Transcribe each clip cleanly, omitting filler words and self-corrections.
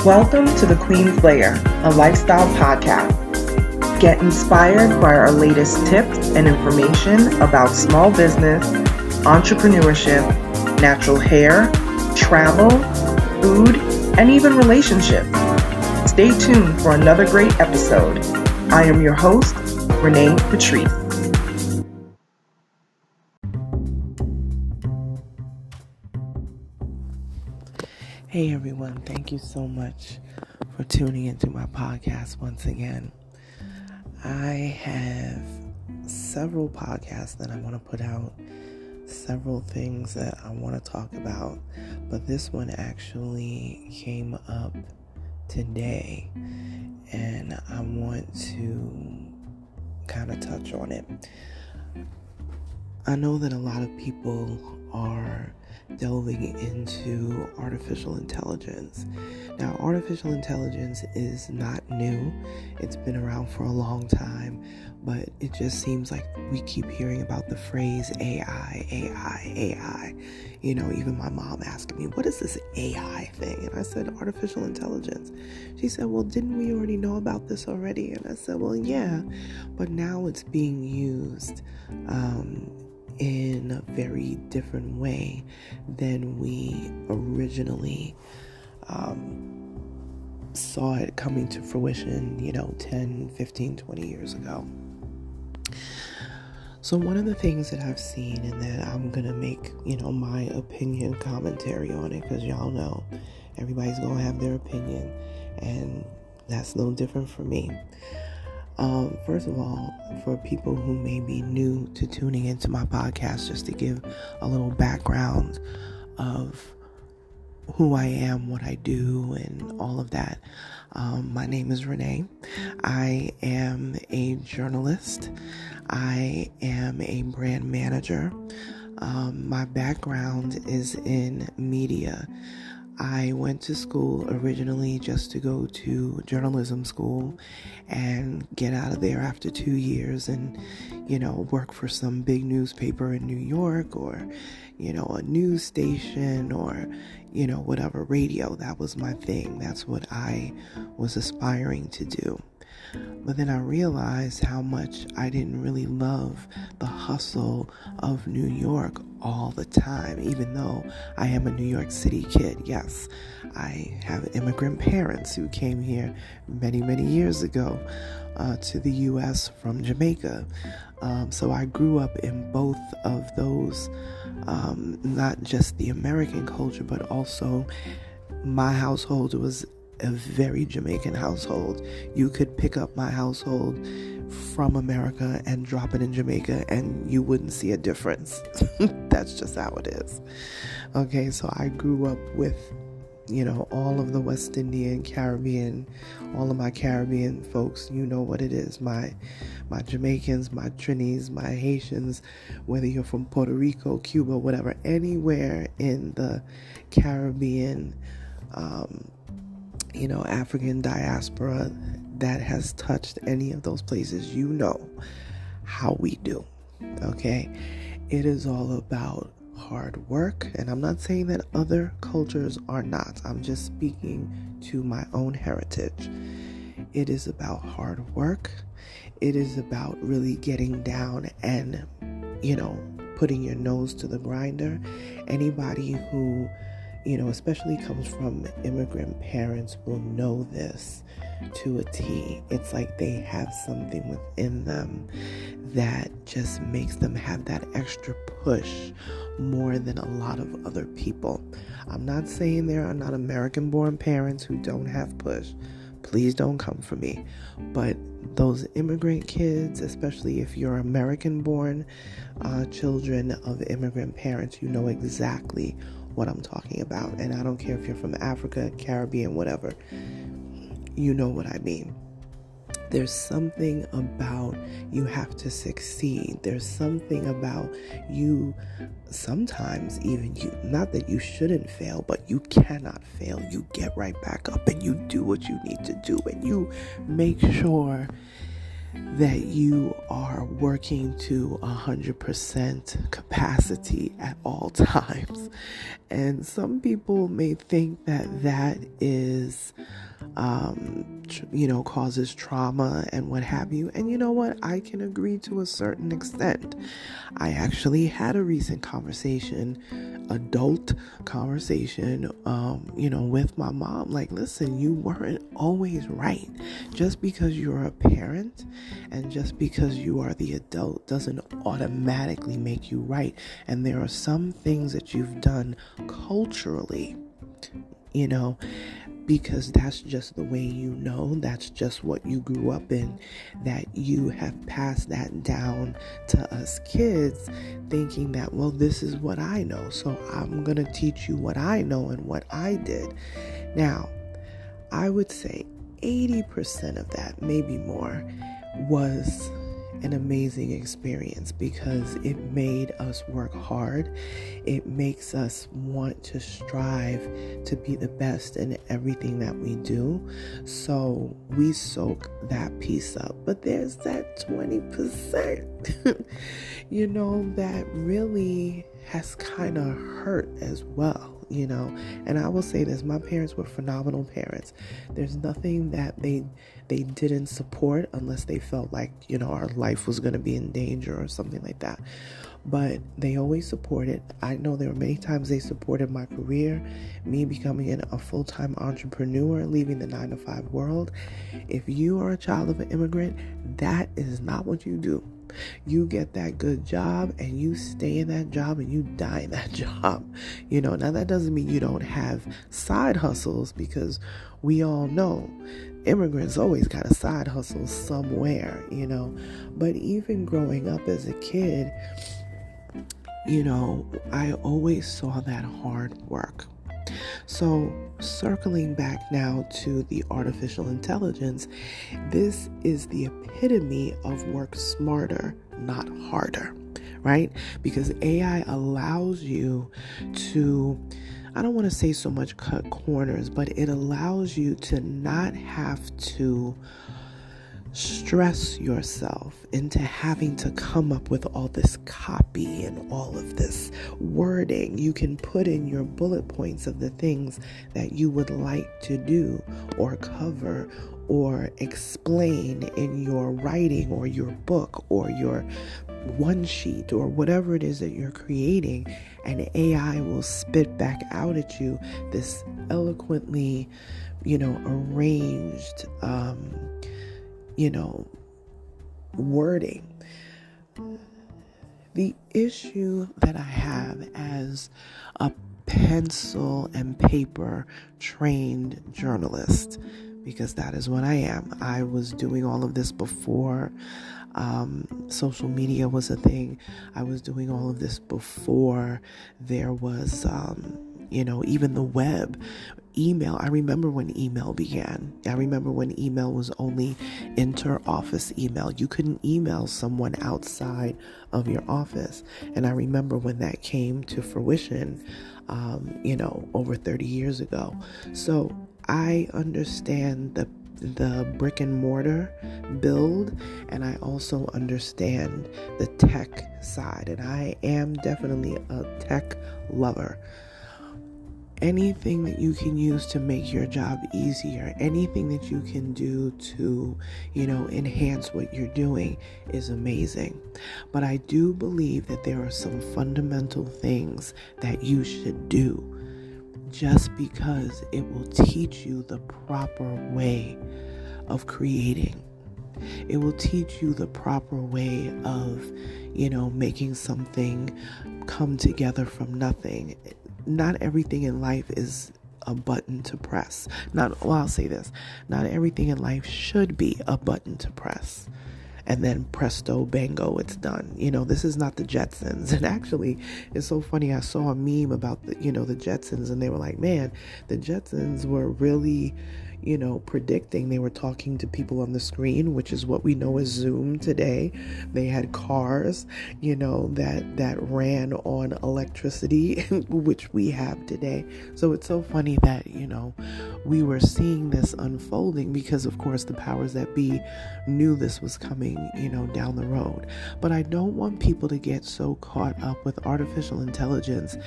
Welcome to The Queen's Lair, a lifestyle podcast. Get inspired by our latest tips and information about small business, entrepreneurship, natural hair, travel, food, and even relationships. Stay tuned for another great episode. I am your host, Renee Patrice. Hey everyone, thank you so much for tuning into my podcast once again. I have several podcasts that I want to put out, several things that I want to talk about, but this one actually came up today and I want to kind of touch on it. I know that a lot of people are delving into artificial intelligence. Now, artificial intelligence is not new. It's been around for a long time, but it just seems like we keep hearing about the phrase AI, AI, AI. You know, even my mom asked me, what is this AI thing? And I said, artificial intelligence. She said, well, didn't we already know about this already? And I said, well, yeah, but now it's being used in a very different way than we originally saw it coming to fruition, 10, 15, 20 years ago. So one of the things that I've seen, and that I'm going to make, my opinion commentary on it, because y'all know everybody's going to have their opinion, and that's no different for me. First of all, for people who may be new to tuning into my podcast, just to give a little background of who I am, what I do, and all of that. My name is Renee. I am a journalist. I am a brand manager. My background is in media. I went to school originally just to go to journalism school and get out of there after 2 years and, work for some big newspaper in New York or, a news station or, whatever, radio. That was my thing. That's what I was aspiring to do. But then I realized how much I didn't really love the hustle of New York all the time, even though I am a New York City kid. Yes, I have immigrant parents who came here many, many years ago to the U.S. from Jamaica. So I grew up in both of those, not just the American culture, but also my household was a very Jamaican household. You could pick up my household from America and drop it in Jamaica and you wouldn't see a difference. That's just how it is. Okay, so I grew up with, all of the West Indian, Caribbean, all of my Caribbean folks, you know what it is. My Jamaicans, my Trinis, my Haitians, whether you're from Puerto Rico, Cuba, whatever, anywhere in the Caribbean, African diaspora that has touched any of those places, how we do, okay? It is all about hard work, and I'm not saying that other cultures are not. I'm just speaking to my own heritage. It is about hard work. It is about really getting down and, putting your nose to the grinder. Anybody who especially comes from immigrant parents will know this to a T. It's like they have something within them that just makes them have that extra push more than a lot of other people. I'm not saying there are not American-born parents who don't have push. Please don't come for me. But those immigrant kids, especially if you're American-born children of immigrant parents, you know exactly what I'm talking about. And I don't care if you're from Africa, Caribbean, whatever. You know what I mean. There's something about you have to succeed. There's something about you, sometimes even not that you shouldn't fail, but you cannot fail. You get right back up and you do what you need to do and you make sure that you are working to 100% capacity at all times. And some people may think that that is, causes trauma and what have you. And you know what? I can agree to a certain extent. I actually had a recent conversation, adult conversation, with my mom. Like, listen, you weren't always right. Just because you're a parent and just because you are the adult doesn't automatically make you right. And there are some things that you've done culturally, because that's just the way that's just what you grew up in, that you have passed that down to us kids, thinking that, well, this is what I know, so I'm going to teach you what I know and what I did. Now, I would say 80% of that, maybe more, was an amazing experience because it made us work hard. It makes us want to strive to be the best in everything that we do. So we soak that piece up. But there's that 20%, that really has kind of hurt as well. And I will say this, my parents were phenomenal parents. There's nothing that they didn't support unless they felt like, our life was going to be in danger or something like that. But they always supported. I know there were many times they supported my career, me becoming a full-time entrepreneur, leaving the 9-to-5 world. If you are a child of an immigrant, that is not what you do. You get that good job and you stay in that job and you die in that job. Now that doesn't mean you don't have side hustles, because we all know immigrants always got a side hustle somewhere, But even growing up as a kid, I always saw that hard work. So circling back now to the artificial intelligence, this is the epitome of work smarter, not harder, right? Because AI allows you to, I don't want to say so much cut corners, but it allows you to not have to stress yourself into having to come up with all this copy and all of this wording. You can put in your bullet points of the things that you would like to do or cover or explain in your writing or your book or your one sheet or whatever it is that you're creating, and AI will spit back out at you this eloquently, arranged wording. The issue that I have as a pencil and paper trained journalist, because that is what I am. I was doing all of this before social media was a thing. I was doing all of this before there was, even the web. Email. I remember when email began. I remember when email was only inter-office email. You couldn't email someone outside of your office. And I remember when that came to fruition, over 30 years ago. So I understand the brick and mortar build, and I also understand the tech side. And I am definitely a tech lover. Anything that you can use to make your job easier, anything that you can do to, enhance what you're doing is amazing. But I do believe that there are some fundamental things that you should do just because it will teach you the proper way of creating. It will teach you the proper way of, making something come together from nothing. Not everything in life is a button to press. I'll say this. Not everything in life should be a button to press. and then presto bango, it's done. This is not the Jetsons. And actually, it's so funny. I saw a meme about the Jetsons, and they were like, man, the Jetsons were really predicting. They were talking to people on the screen, which is what we know as Zoom today. They had cars, that ran on electricity, which we have today. So it's so funny that, we were seeing this unfolding because, of course, the powers that be knew this was coming, down the road. But I don't want people to get so caught up with artificial intelligence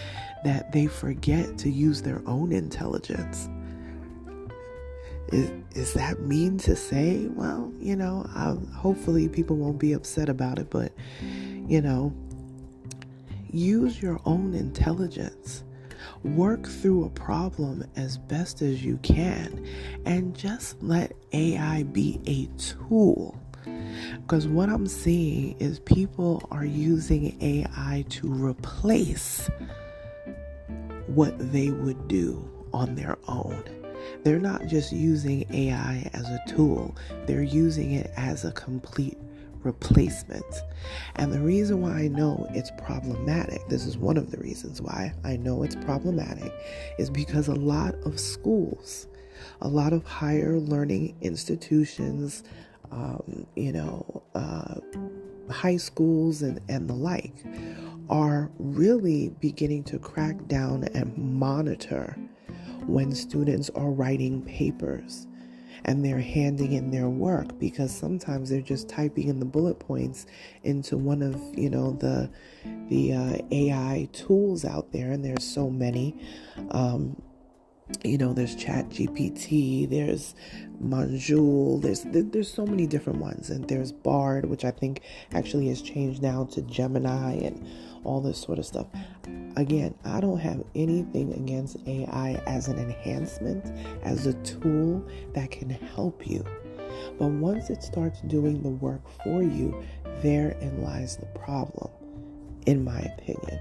that they forget to use their own intelligence. Is that mean to say? Well, hopefully people won't be upset about it, but, use your own intelligence. Work through a problem as best as you can, and just let AI be a tool. Because what I'm seeing is people are using AI to replace what they would do on their own. They're not just using AI as a tool, they're using it as a complete replacement. And the reason why I know it's problematic, this is one of the reasons why I know it's problematic, is because a lot of schools, a lot of higher learning institutions, high schools and the like, are really beginning to crack down and monitor when students are writing papers and they're handing in their work, because sometimes they're just typing in the bullet points into one of the AI tools out there, and there's so many. There's ChatGPT, there's Manjul, there's so many different ones, and there's Bard, which I think actually has changed now to Gemini and all this sort of stuff. Again, I don't have anything against AI as an enhancement, as a tool that can help you. But once it starts doing the work for you, therein lies the problem, in my opinion.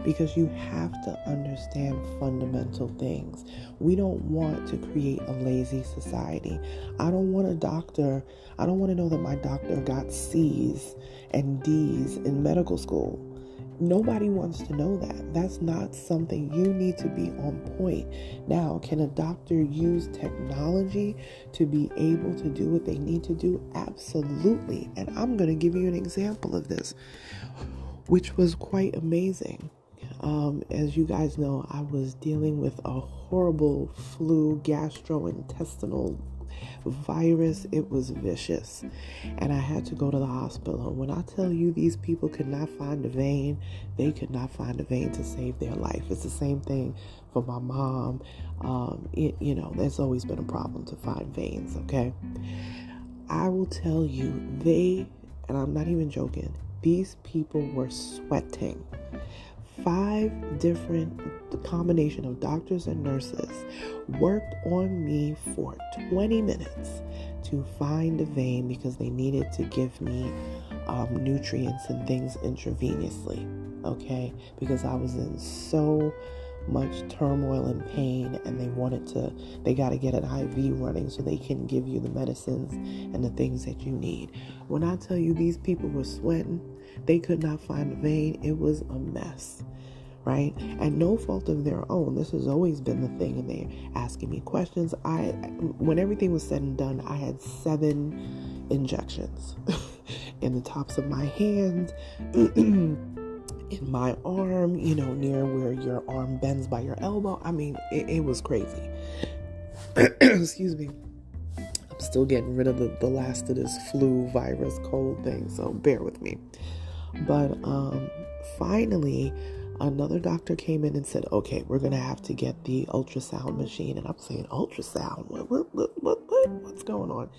Because you have to understand fundamental things. We don't want to create a lazy society. I don't want to know that my doctor got C's and D's in medical school. Nobody wants to know that. That's not something. You need to be on point. Now, can a doctor use technology to be able to do what they need to do? Absolutely. And I'm going to give you an example of this, which was quite amazing. As you guys know, I was dealing with a horrible flu, gastrointestinal virus. It was vicious, and I had to go to the hospital. When I tell you these people could not find a vein, they could not find a vein to save their life. It's the same thing for my mom. There's always been a problem to find veins, okay? I will tell you, and I'm not even joking, these people were sweating. 5 different combination of doctors and nurses worked on me for 20 minutes to find a vein because they needed to give me nutrients and things intravenously, okay? Because I was in so much turmoil and pain, and they got to get an IV running so they can give you the medicines and the things that you need. When I tell you these people were sweating, they could not find a vein. It was a mess, right? And no fault of their own. This has always been the thing, and they're asking me questions. When everything was said and done, I had 7 injections in the tops of my hand, in my arm, near where your arm bends by your elbow. I mean, it was crazy. Excuse me. I'm still getting rid of the last of this flu virus cold thing, so bear with me. But finally, another doctor came in and said, okay, we're going to have to get the ultrasound machine. And I'm saying, ultrasound? What's going on?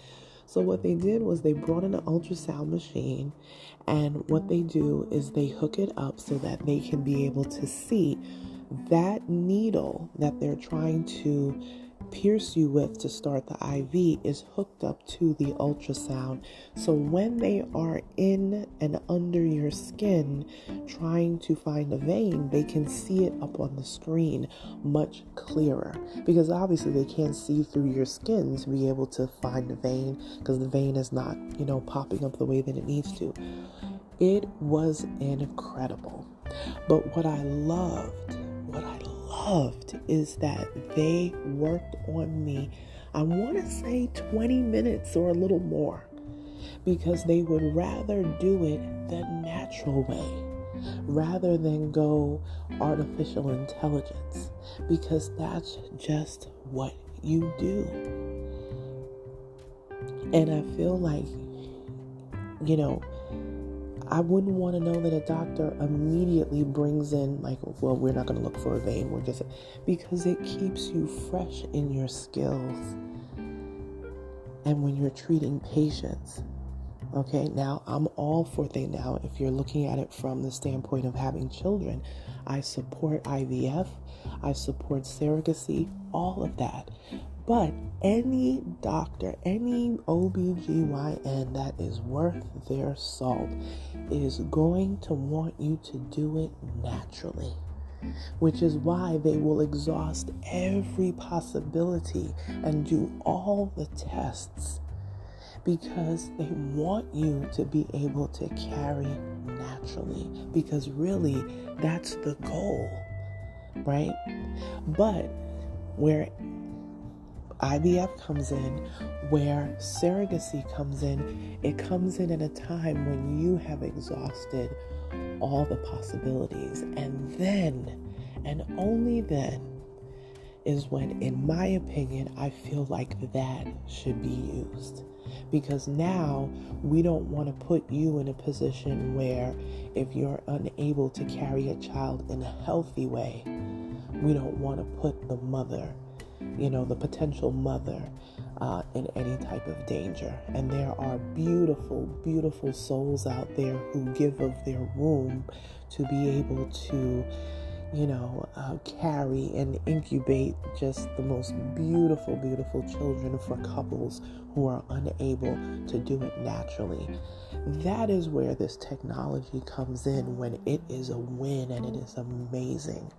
So what they did was they brought in an ultrasound machine, and what they do is they hook it up so that they can be able to see that needle that they're trying to pierce you with to start the IV is hooked up to the ultrasound. So when they are in and under your skin trying to find a vein, they can see it up on the screen much clearer, because obviously they can't see through your skin to be able to find the vein, because the vein is not, popping up the way that it needs to. It was incredible. But what I loved is that they worked on me, I want to say 20 minutes or a little more, because they would rather do it the natural way rather than go artificial intelligence, because that's just what you do. And I feel like, I wouldn't want to know that a doctor immediately brings in well, we're not going to look for a vein. Because it keeps you fresh in your skills. And when you're treating patients, okay, now I'm all for things. Now, if you're looking at it from the standpoint of having children, I support IVF, I support surrogacy, all of that. But any doctor, any OBGYN that is worth their salt is going to want you to do it naturally, which is why they will exhaust every possibility and do all the tests, because they want you to be able to carry naturally, because really that's the goal, right? But where IVF comes in, where surrogacy comes in, it comes in at a time when you have exhausted all the possibilities. And then, and only then, is when, in my opinion, I feel like that should be used. Because now we don't want to put you in a position where if you're unable to carry a child in a healthy way, we don't want to put the mother, the potential mother, in any type of danger. And there are beautiful, beautiful souls out there who give of their womb to be able to, carry and incubate just the most beautiful, beautiful children for couples who are unable to do it naturally. That is where this technology comes in, when it is a win and it is amazing.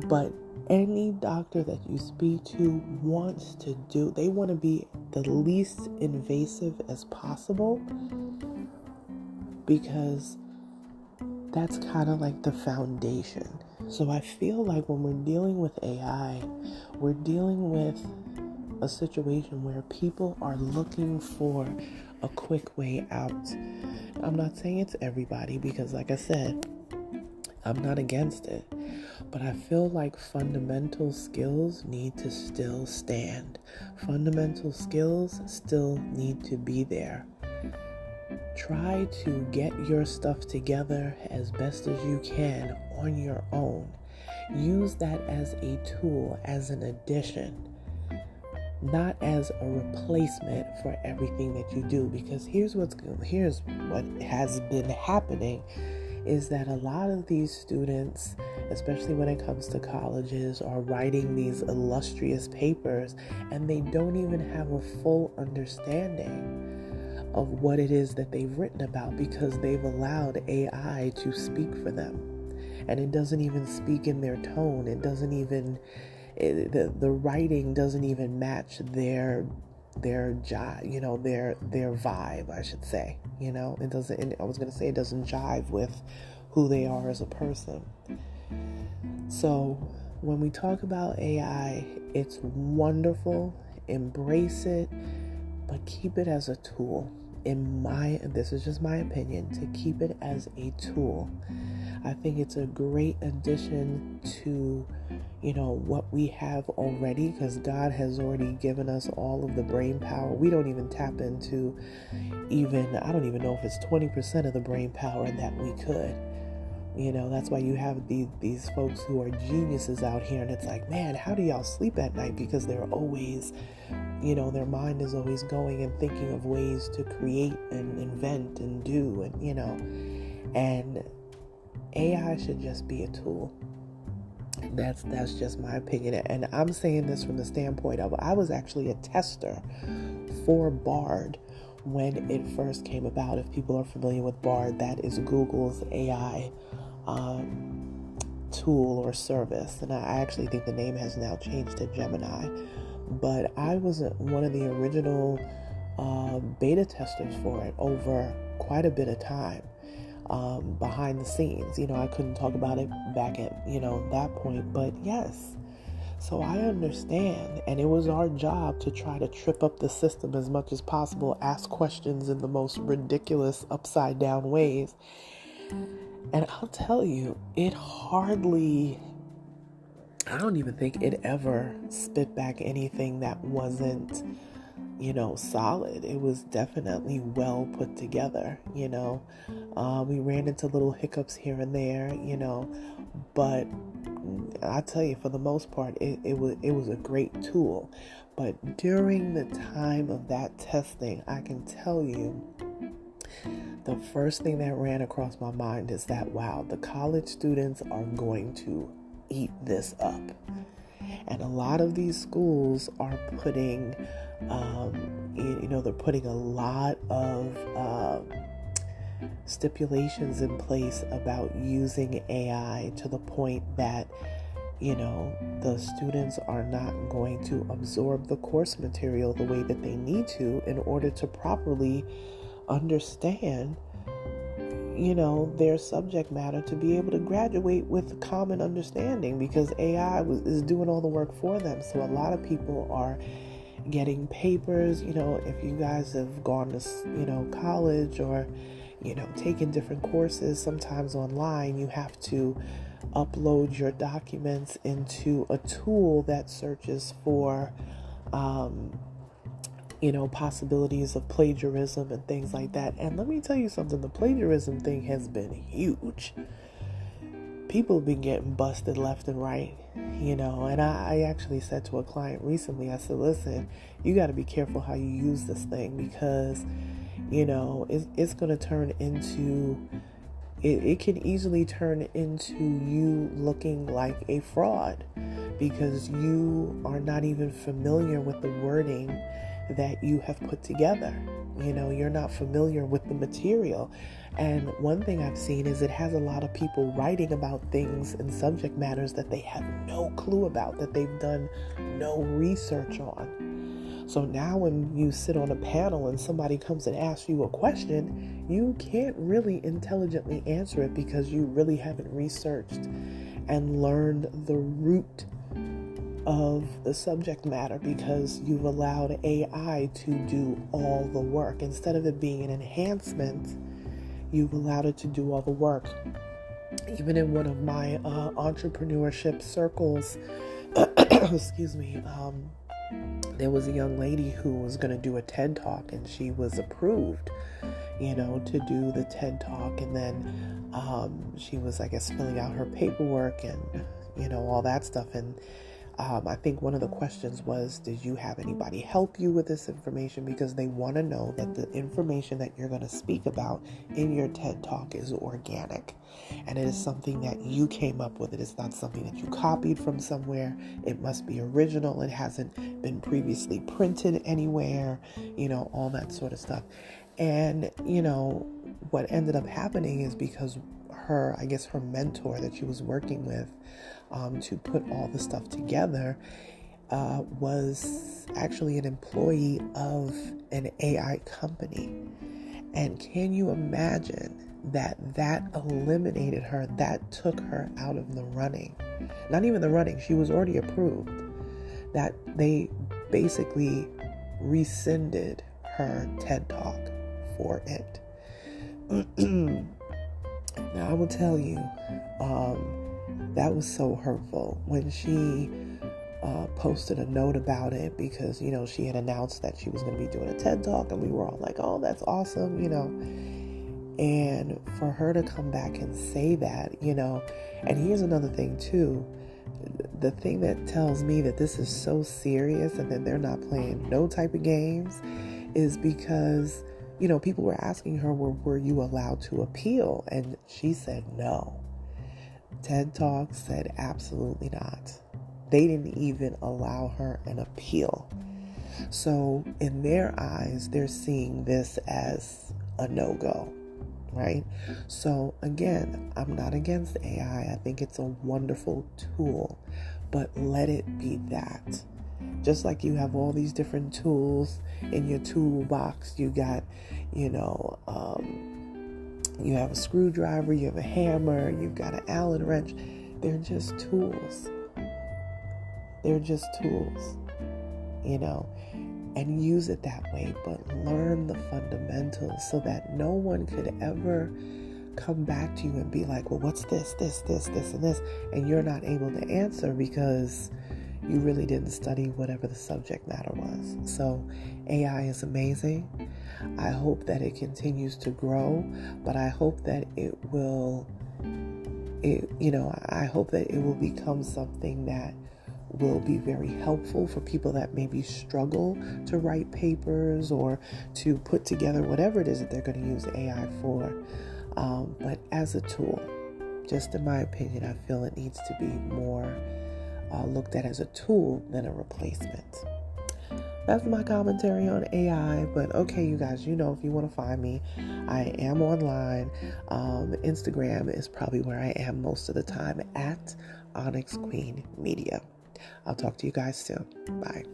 But any doctor that you speak to they want to be the least invasive as possible, because that's kind of like the foundation. So I feel like when we're dealing with AI, we're dealing with a situation where people are looking for a quick way out. I'm not saying it's everybody, because like I said, I'm not against it. But I feel like fundamental skills need to still stand. Fundamental skills still need to be there. Try to get your stuff together as best as you can on your own. Use that as a tool, as an addition, not as a replacement for everything that you do. Because here's what has been happening is that a lot of these students, especially when it comes to colleges, are writing these illustrious papers, and they don't even have a full understanding of what it is that they've written about, because they've allowed AI to speak for them. And it doesn't even speak in their tone. It doesn't even, the writing doesn't even match their vibe, I should say. It doesn't, I was going to say it doesn't jive with who they are as a person. So when we talk about AI, it's wonderful, embrace it, but keep it as a tool. This is just my opinion, to keep it as a tool. I think it's a great addition to, what we have already, because God has already given us all of the brain power. We don't even tap into I don't even know if it's 20% of the brain power that we could. That's why you have these folks who are geniuses out here, and it's like, man, how do y'all sleep at night? Because they're always, their mind is always going and thinking of ways to create and invent and do, and AI should just be a tool. That's just my opinion. And I'm saying this from the standpoint of I was actually a tester for Bard when it first came about. If people are familiar with Bard, that is Google's AI tool or service. And I actually think the name has now changed to Gemini. But I was one of the original beta testers for it over quite a bit of time. Behind the scenes, I couldn't talk about it back at, that point, but yes. So I understand, and it was our job to try to trip up the system as much as possible, ask questions in the most ridiculous upside down ways. And I'll tell you, I don't even think it ever spit back anything that wasn't, solid. It was definitely well put together, we ran into little hiccups here and there, but I tell you, for the most part, it was a great tool. But during the time of that testing, I can tell you, the first thing that ran across my mind is that, wow, the college students are going to eat this up. And a lot of these schools are putting, they're putting a lot of stipulations in place about using AI to the point that, the students are not going to absorb the course material the way that they need to in order to properly understand, their subject matter, to be able to graduate with common understanding, because AI is doing all the work for them. So a lot of people are getting papers, if you guys have gone to, college or, taken different courses, sometimes online, you have to upload your documents into a tool that searches for, possibilities of plagiarism and things like that. And let me tell you something, the plagiarism thing has been huge. People have been getting busted left and right, and I actually said to a client recently, I said, listen, you got to be careful how you use this thing, because, it's going to turn into, it can easily turn into you looking like a fraud, because you are not even familiar with the wording that you have put together. You're not familiar with the material. And one thing I've seen is it has a lot of people writing about things and subject matters that they have no clue about, that they've done no research on. So now when you sit on a panel and somebody comes and asks you a question, you can't really intelligently answer it, because you really haven't researched and learned the root of the subject matter, because you've allowed AI to do all the work. Instead of it being an enhancement, you've allowed it to do all the work. Even in one of my entrepreneurship circles, excuse me, there was a young lady who was going to do a TED Talk, and she was approved, to do the TED Talk. And then she was, I guess, filling out her paperwork and, all that stuff. And I think one of the questions was, did you have anybody help you with this information? Because they want to know that the information that you're going to speak about in your TED Talk is organic. And it is something that you came up with. It is not something that you copied from somewhere. It must be original. It hasn't been previously printed anywhere, all that sort of stuff. And, what ended up happening is, because her mentor that she was working with, to put all the stuff together, was actually an employee of an AI company. And can you imagine that eliminated her, that took her out of the running? Not even the running, she was already approved. That they basically rescinded her TED Talk for it. Now I will tell you, that was so hurtful when she posted a note about it, because, she had announced that she was going to be doing a TED Talk, and we were all like, oh, that's awesome, and for her to come back and say that, and here's another thing too, the thing that tells me that this is so serious and that they're not playing no type of games is because, people were asking her, were you allowed to appeal? And she said no. TED Talk said absolutely not. They didn't even allow her an appeal. So in their eyes, they're seeing this as a no-go, right? So again, I'm not against AI. I think it's a wonderful tool, but let it be that. Just like you have all these different tools in your toolbox, you got, you have a screwdriver, you have a hammer, you've got an Allen wrench. They're just tools. They're just tools, and use it that way, but learn the fundamentals so that no one could ever come back to you and be like, well, what's this, and this, and you're not able to answer because you really didn't study whatever the subject matter was. So AI is amazing. I hope that it continues to grow, but I hope that it will become something that will be very helpful for people that maybe struggle to write papers or to put together whatever it is that they're going to use AI for. But as a tool, just in my opinion, I feel it needs to be more looked at as a tool than a replacement. That's my commentary on AI. But okay, you guys, if you want to find me, I am online. Instagram is probably where I am most of the time, at Onyx Queen Media. I'll talk to you guys soon. Bye.